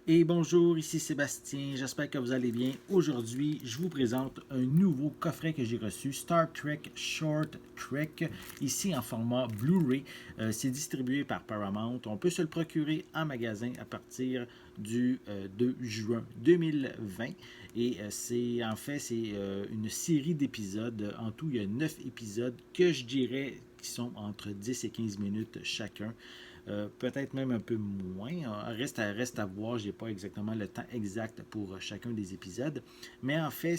Et bonjour, ici Sébastien, j'espère que vous allez bien. Aujourd'hui, je vous présente un nouveau coffret que j'ai reçu, Star Trek Short Trek, ici en format Blu-ray. C'est distribué par Paramount. On peut se le procurer en magasin à partir du 2 juin 2020. Et c'est une série d'épisodes. En tout, il y a 9 épisodes que je dirais qui sont entre 10 et 15 minutes chacun. Peut-être même un peu moins. Reste à voir, je n'ai pas exactement le temps exact pour chacun des épisodes. Mais en fait,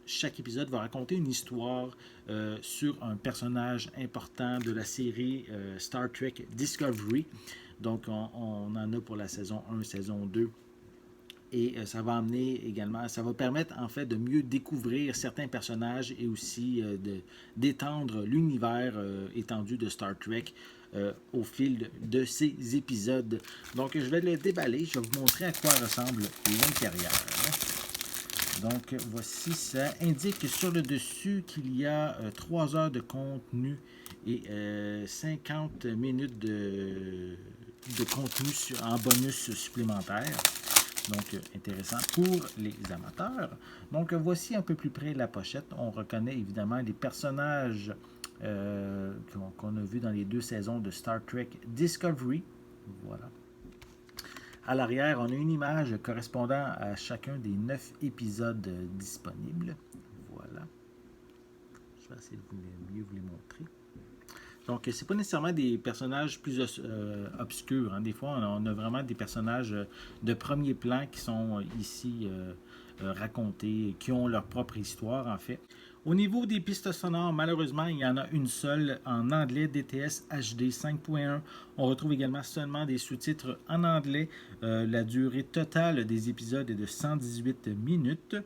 chaque épisode va raconter une histoire sur un personnage important de la série Star Trek Discovery. Donc, on en a pour la saison 1, saison 2. Et ça va amener également, ça va permettre en fait de mieux découvrir certains personnages et aussi d'étendre l'univers étendu de Star Trek au fil de ces épisodes. Donc je vais le déballer, je vais vous montrer à quoi ressemble l'intérieur. Donc voici, ça indique sur le dessus qu'il y a 3 heures de contenu et 50 minutes de contenu en bonus supplémentaire. Donc, intéressant pour les amateurs. Donc, voici un peu plus près la pochette. On reconnaît évidemment les personnages qu'on a vus dans les 2 saisons de Star Trek Discovery. Voilà. À l'arrière, on a une image correspondant à chacun des 9 épisodes disponibles. Voilà. Je vais essayer de mieux vous les montrer. Donc, c'est pas nécessairement des personnages plus obscurs. Des fois, on a vraiment des personnages de premier plan qui sont ici racontés, qui ont leur propre histoire, en fait. Au niveau des pistes sonores, malheureusement, il y en a une seule en anglais, DTS HD 5.1. On retrouve également seulement des sous-titres en anglais. La durée totale des épisodes est de 118 minutes.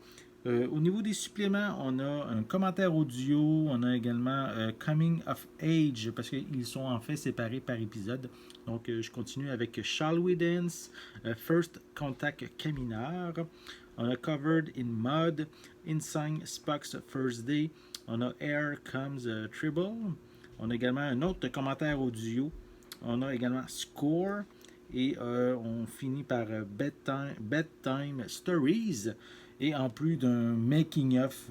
Au niveau des suppléments, on a un commentaire audio, on a également Coming of Age, parce qu'ils sont en fait séparés par épisode. Donc, je continue avec Shall We Dance, First Contact Caminar, on a Covered in Mud, Inside Spock's First Day, on a Air Comes Tribble, on a également un autre commentaire audio, on a également Score, et on finit par Bedtime Stories. Et en plus d'un making-of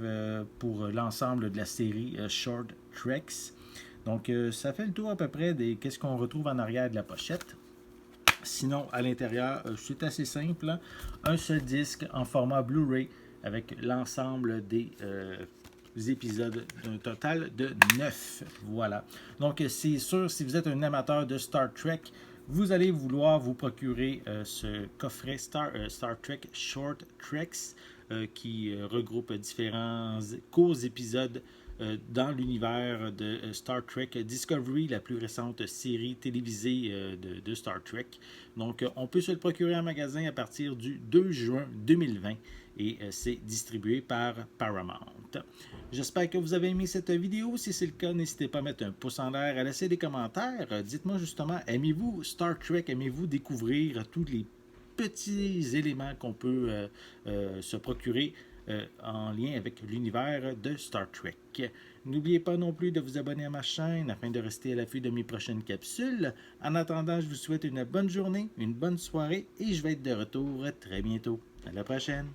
pour l'ensemble de la série Short Treks. Donc, ça fait le tour à peu près de qu'est-ce qu'on retrouve en arrière de la pochette. Sinon, à l'intérieur, c'est assez simple. Hein? Un seul disque en format Blu-ray avec l'ensemble des épisodes d'un total de 9. Voilà. Donc, c'est sûr, si vous êtes un amateur de Star Trek, vous allez vouloir vous procurer ce coffret Star Trek Short Treks qui regroupe différents courts épisodes dans l'univers de Star Trek Discovery, la plus récente série télévisée de Star Trek. Donc, on peut se le procurer en magasin à partir du 2 juin 2020 et c'est distribué par Paramount. J'espère que vous avez aimé cette vidéo. Si c'est le cas, n'hésitez pas à mettre un pouce en l'air, à laisser des commentaires. Dites-moi justement, aimez-vous Star Trek? Aimez-vous découvrir tous les petits éléments qu'on peut se procurer en lien avec l'univers de Star Trek. N'oubliez pas non plus de vous abonner à ma chaîne afin de rester à l'affût de mes prochaines capsules. En attendant, je vous souhaite une bonne journée, une bonne soirée et je vais être de retour très bientôt. À la prochaine!